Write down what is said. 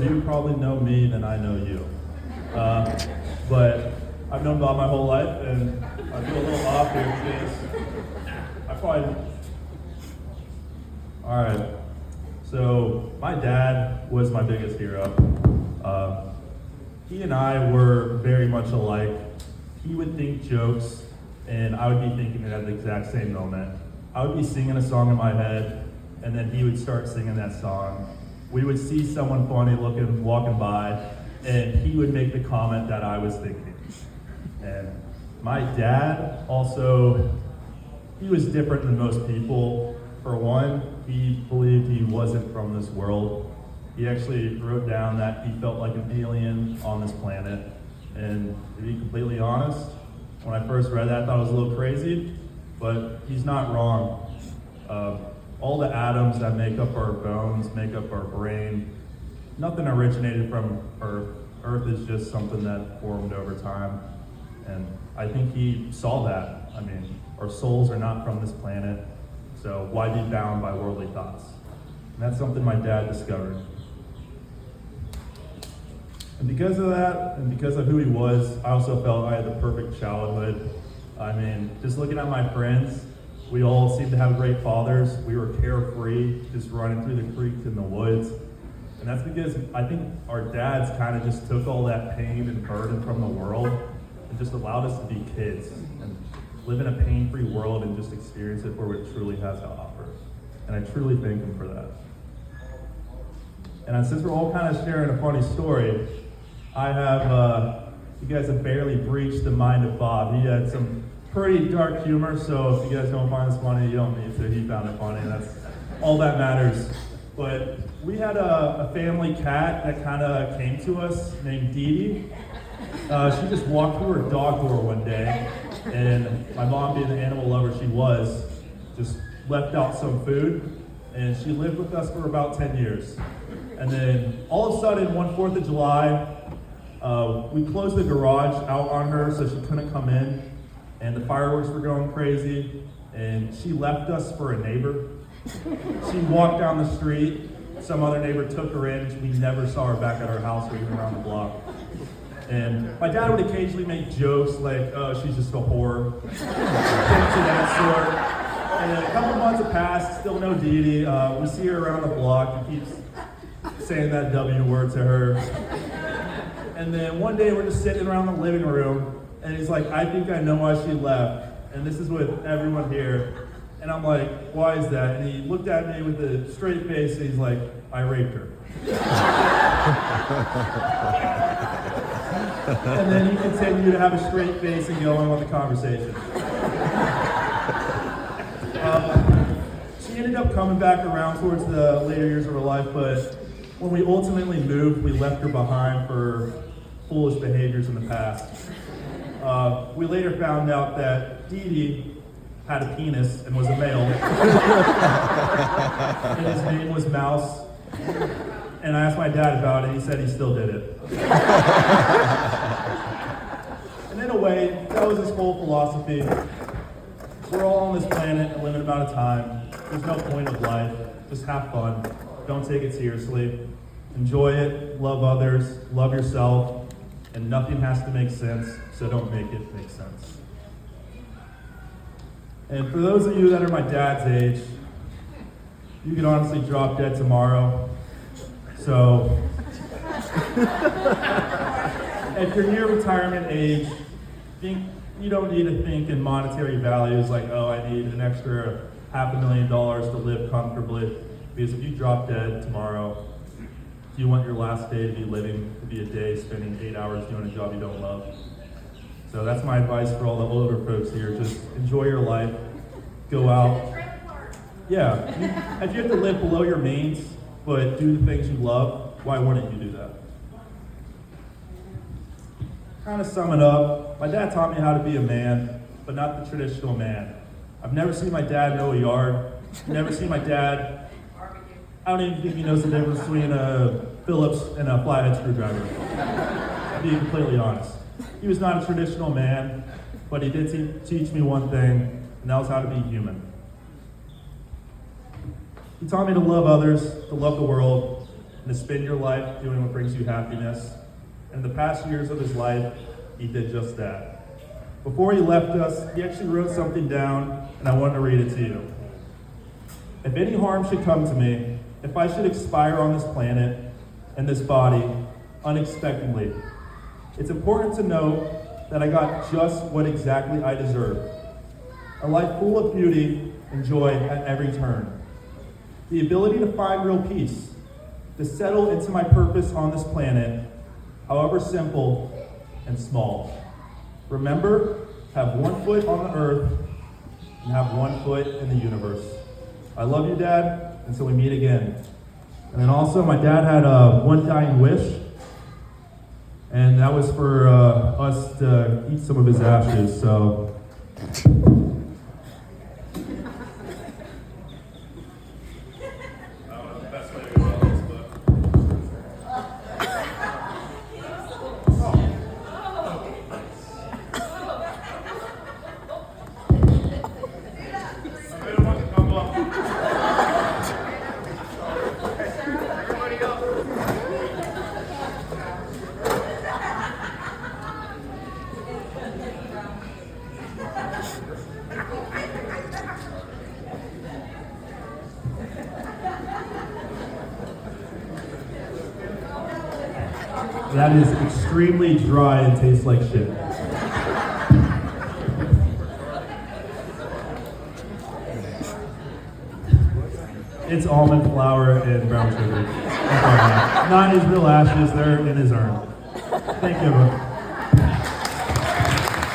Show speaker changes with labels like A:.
A: of you probably know me than I know you. But I've known Bob my whole life, and I feel a little off here because I probably... All right, so my dad was my biggest hero. He and I were very much alike. He would think jokes, and I would be thinking it at the exact same moment. I would be singing a song in my head, and then he would start singing that song. We would see someone funny looking, walking by, and he would make the comment that I was thinking. And my dad also, he was different than most people. For one, he believed he wasn't from this world. He actually wrote down that he felt like an alien on this planet. And to be completely honest, when I first read that, I thought it was a little crazy, but he's not wrong. All the atoms that make up our bones, make up our brain, nothing originated from Earth. Earth is just something that formed over time. And I think he saw that. I mean, our souls are not from this planet, so why be bound by worldly thoughts? And that's something my dad discovered. And because of that, and because of who he was, I also felt I had the perfect childhood. I mean, just looking at my friends, we all seemed to have great fathers. We were carefree, just running through the creeks in the woods. And that's because I think our dads kind of just took all that pain and burden from the world and just allowed us to be kids and live in a pain-free world and just experience it for what it truly has to offer. And I truly thank him for that. And since we're all kind of sharing a funny story, I have, you guys have barely breached the mind of Bob. He had some pretty dark humor, so if you guys don't find this funny, you don't need to. He found it funny, and that's all that matters. But we had a family cat that kind of came to us named Dee Dee. She just walked through her dog door one day, and my mom, being the animal lover she was, just left out some food, and she lived with us for about 10 years. And then all of a sudden, one 4th of July, we closed the garage out on her so she couldn't come in, and the fireworks were going crazy, and she left us for a neighbor. She walked down the street, some other neighbor took her in, we never saw her back at our house or even around the block. And my dad would occasionally make jokes like, oh, she's just a whore, things of that sort. And a couple months have passed, still no Dee Dee. We see her around the block, he keeps saying that W word to her. And then one day we're just sitting around the living room, and he's like, I think I know why she left. And this is with everyone here. And I'm like, why is that? And he looked at me with a straight face, and he's like, I raped her. And then he continued to have a straight face and go on with the conversation. She ended up coming back around towards the later years of her life, but when we ultimately moved, we left her behind for foolish behaviors in the past. We later found out that Dee Dee had a penis and was a male. And his name was Mouse. And I asked my dad about it, he said he still did it. And in a way, that was his whole philosophy. We're all on this planet a limited amount of time. There's no point of life. Just have fun. Don't take it seriously. Enjoy it, love others, love yourself, and nothing has to make sense, so don't make it make sense. And for those of you that are my dad's age, you could honestly drop dead tomorrow. So, if you're near retirement age, you don't need to think in monetary values like, oh, I need an extra $500,000 to live comfortably. Because if you drop dead tomorrow, you want your last day to be living, to be a day spending 8 hours doing a job you don't love. So that's my advice for all the older folks here. Just enjoy your life, go out. Yeah, if you have to live below your means, but do the things you love, why wouldn't you do that? Kind of sum it up, my dad taught me how to be a man, but not the traditional man. I've never seen my dad mow a yard, never seen my dad, I don't even think he knows the difference between a Phillips and a flathead screwdriver, to be completely honest. He was not a traditional man, but he did teach me one thing, and that was how to be human. He taught me to love others, to love the world, and to spend your life doing what brings you happiness. And in the past years of his life, he did just that. Before he left us, he actually wrote something down, and I wanted to read it to you. If any harm should come to me, if I should expire on this planet and this body unexpectedly, it's important to know that I got just what exactly I deserved. A life full of beauty and joy at every turn. The ability to find real peace, to settle into my purpose on this planet, however simple and small. Remember, have one foot on the earth and have one foot in the universe. I love you, Dad, until we meet again. And then also, my dad had one dying wish, and that was for us to eat some of his ashes, so. That is extremely dry and tastes like shit. It's almond flour and brown sugar. Not his real ashes, they're in his urn. Thank you, everyone.